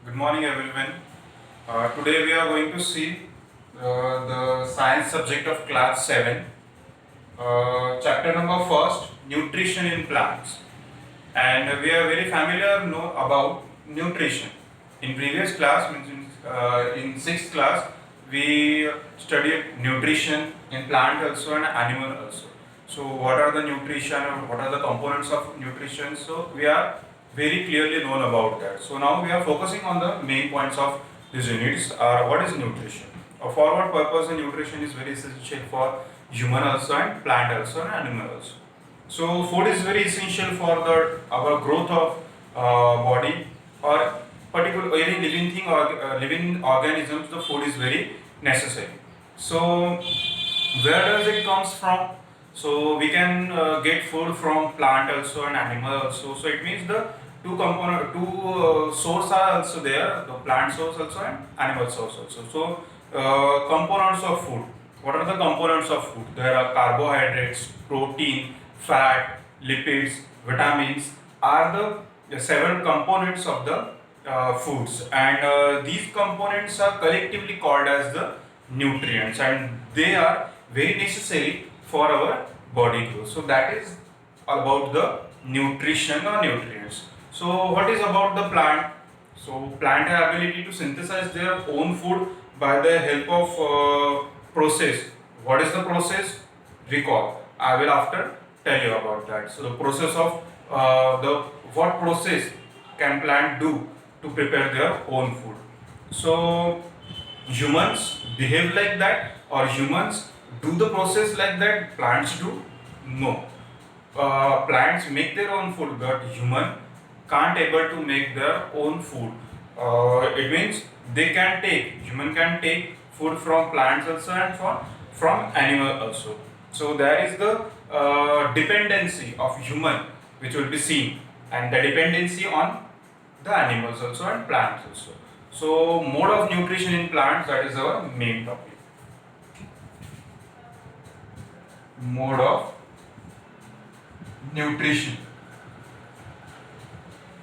Good morning, everyone. Today we are going to see the science subject of class 7, chapter number first, nutrition in plants. And we are very familiar know about nutrition. In previous class, means in sixth class, we studied nutrition in plant also and animal also. So what are the nutrition or what are the components of nutrition? So we are very clearly known about that. So now we are focusing on the main points of these units. What is nutrition? For what purpose the nutrition is very essential for human also and plant also and animal also. So food is very essential for the our growth of body or particular any living thing or living organisms. The food is very necessary. So where does it comes from? So we can get food from plant also and animal also. So it means the two source are also there, the plant source also and animal source also. So components of food. What are the components of food? There are carbohydrates, protein, fat, lipids, vitamins are the several components of the foods, and these components are collectively called as the nutrients, and they are very necessary for our body growth. So that is about the nutrition or nutrients. So what is about the plant? So plant have ability to synthesize their own food by the help of process. What is the process? Recall. I will after tell you about that. So the process of the what process can plant do to prepare their own food? So humans behave like that, or humans do the process like that? Plants do? No. Plants make their own food, but human can't able to make their own food. It means human can take food from plants also and from animal also. So there is the dependency of human which will be seen, and the dependency on the animals also and plants also. So mode of nutrition in plants, that is our main topic. Mode of nutrition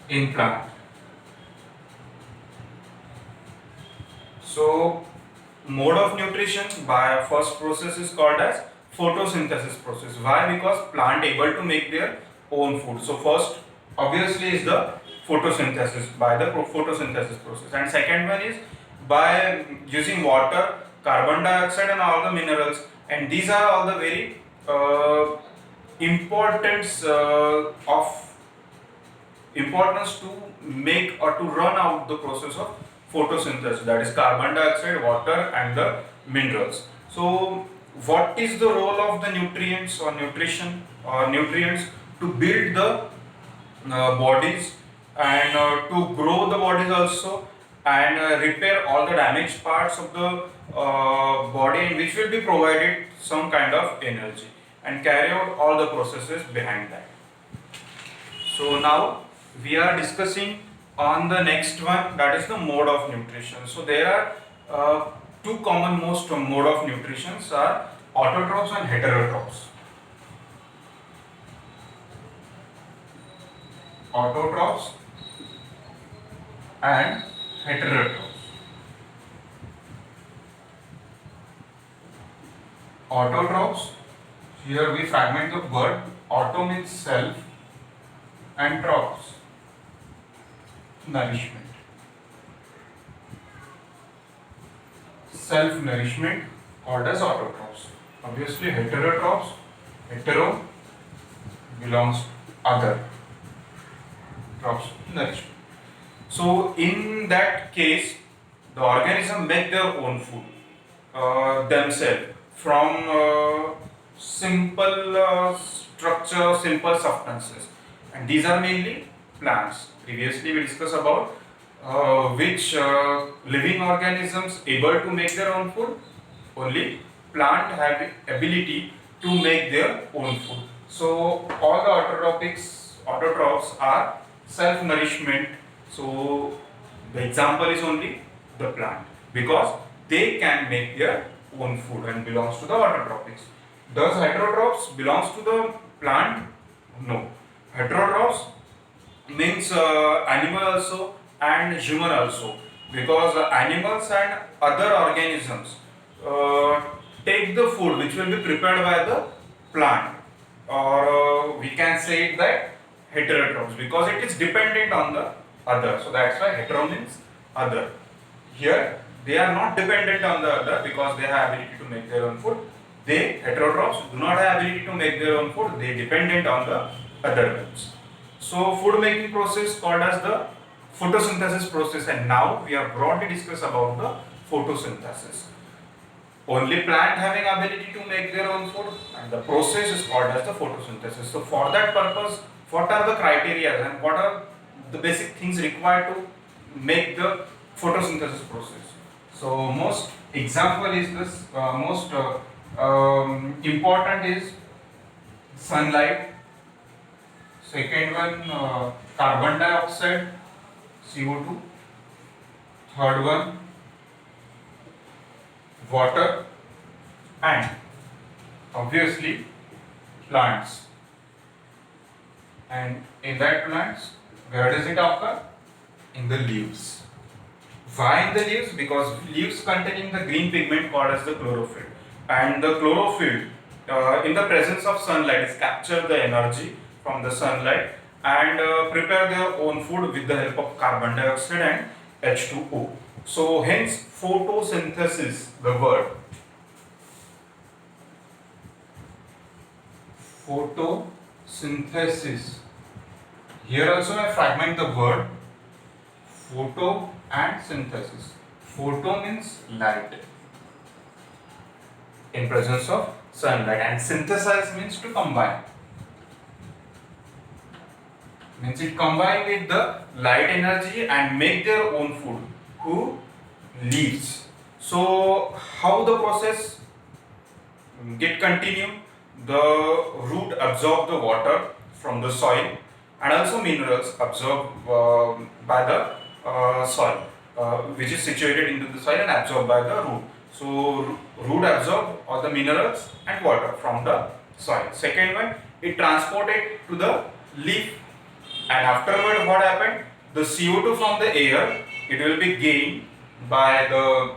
in plant. So mode of nutrition by first process is called as photosynthesis process. Why? Because plant able to make their own food. So first obviously is the photosynthesis, by the photosynthesis process, and second one is by using water, carbon dioxide and all the minerals, and these are all the very importance of importance to make or to run out the process of photosynthesis, that is carbon dioxide, water and the minerals. So what is the role of the nutrients or nutrition or nutrients? To build the bodies, and to grow the bodies also, and repair all the damaged parts of the body, in which will be provided some kind of energy and carry out all the processes behind that. So now we are discussing on the next one, that is the mode of nutrition. So there are two common most mode of nutrition are autotrophs and heterotrophs. Autotrophs and heterotrophs. Autotrophs, here we fragment the word. Auto means self and trophs, nourishment. Self nourishment called as autotrophs. Obviously heterotrophs, hetero belongs to other, trophs nourishment. So in that case the organism make their own food themselves from simple structure, simple substances, and these are mainly plants. Previously we discussed about which living organisms able to make their own food. Only plant have ability to make their own food. So all the autotrophs are self nourishment. So the example is only the plant, because they can make their own food and belongs to the autotrophics. Does heterotrophs belongs to the plant? No. Heterotrophs means animal also and human also, because animals and other organisms uh, take the food which will be prepared by the plant, or we can say it that heterotrophs, because it is dependent on the other. So that's why hetero means other. Here they are not dependent on the other because they have ability to make their own food. They, heterotrophs, do not have ability to make their own food. They dependent on the other ones. So food making process called as the photosynthesis process, and now we are broadly discuss about the photosynthesis. Only plant having ability to make their own food, and the process is called as the photosynthesis. So for that purpose, what are the criteria and what are the basic things required to make the photosynthesis process? So most example is this, most important is sunlight. Second one, carbon dioxide, CO2. Third one, water, and obviously plants. And in that plants, where does it occur? In the leaves. Why in the leaves? Because leaves containing the green pigment called as the chlorophyll, and the chlorophyll in the presence of sunlight is capture the energy from the sunlight and prepare their own food with the help of carbon dioxide and H2O. So hence photosynthesis, the word photosynthesis. Here also I fragment the word photo and synthesis. Photo means light in presence of sunlight, and synthesize means to combine. Means it combine with the light energy and make their own food. Who? Leaves. So how the process get continue? The root absorb the water from the soil and also minerals absorbed by the soil, which is situated into the soil and absorbed by the root. So root absorb all the minerals and water from the soil. Second one, it transported to the leaf, and afterward what happened? The CO2 from the air, it will be gained by the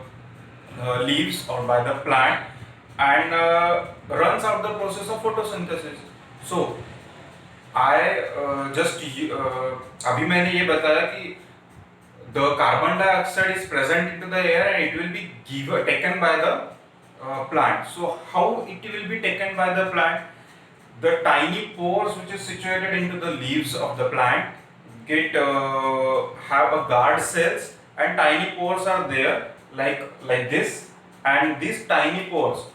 leaves or by the plant, and runs out the process of photosynthesis. So I just अभी मैंने ये बताया कि the carbon dioxide is present into the air and it will be taken by the plant. So how it will be taken by the plant? The tiny pores which is situated into the leaves of the plant get have a guard cells, and tiny pores are there like this, and these tiny pores,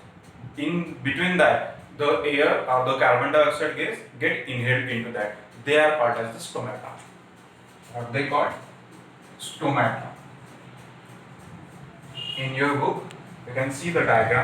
in between that the air or the carbon dioxide gas get inhaled into that. They are called as the stomata. What they called? Stomata. In your book you can see the diagram.